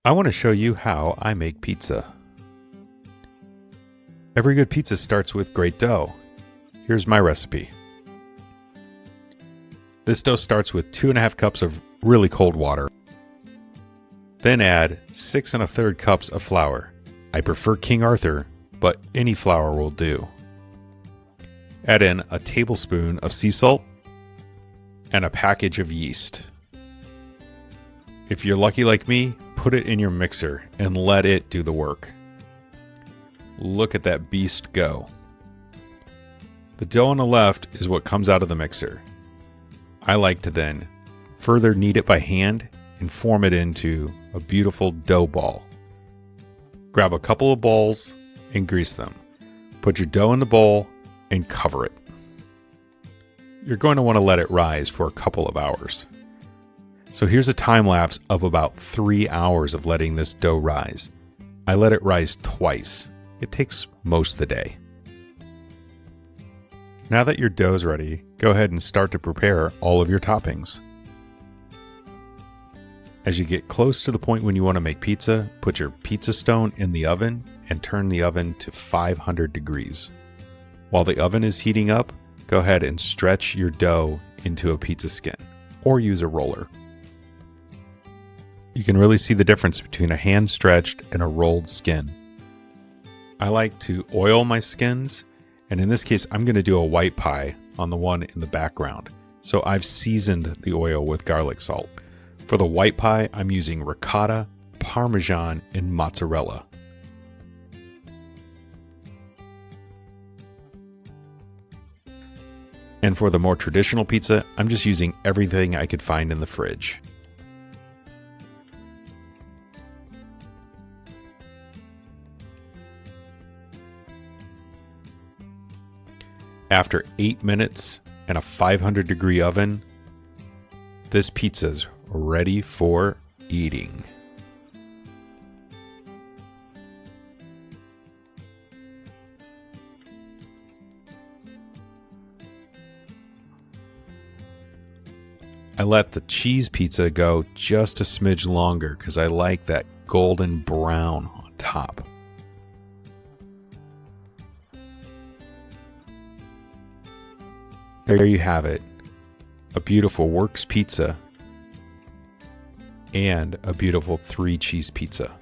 I want to show you how I make pizza. Every good pizza starts with great dough. Here's my recipe. This dough starts with 2.5 cups of really cold water. Then add 6 1/3 cups of flour. I prefer King Arthur, but any flour will do. Add in a tablespoon of sea salt and a package of yeast. If you're lucky like me, put it in your mixer and let it do the work. Look at that beast go. The dough on the left is what comes out of the mixer. I like to then further knead it by hand and form it into a beautiful dough ball. Grab a couple of balls and grease them. Put your dough in the bowl and cover it. You're going to want to let it rise for a couple of hours. So here's a time lapse of about 3 hours of letting this dough rise. I let it rise twice. It takes most of the day. Now that your dough is ready, go ahead and start to prepare all of your toppings. As you get close to the point when you want to make pizza, put your pizza stone in the oven and turn the oven to 500 degrees. While the oven is heating up, go ahead and stretch your dough into a pizza skin or use a roller. You can really see the difference between a hand-stretched and a rolled skin. I like to oil my skins, and in this case I'm going to do a white pie on the one in the background. So I've seasoned the oil with garlic salt. For the white pie, I'm using ricotta, parmesan, and mozzarella. And for the more traditional pizza, I'm just using everything I could find in the fridge. After 8 minutes in a 500-degree oven, this pizza's ready for eating. I let the cheese pizza go just a smidge longer because I like that golden brown on top. There you have it, a beautiful Works pizza and a beautiful 3-cheese pizza.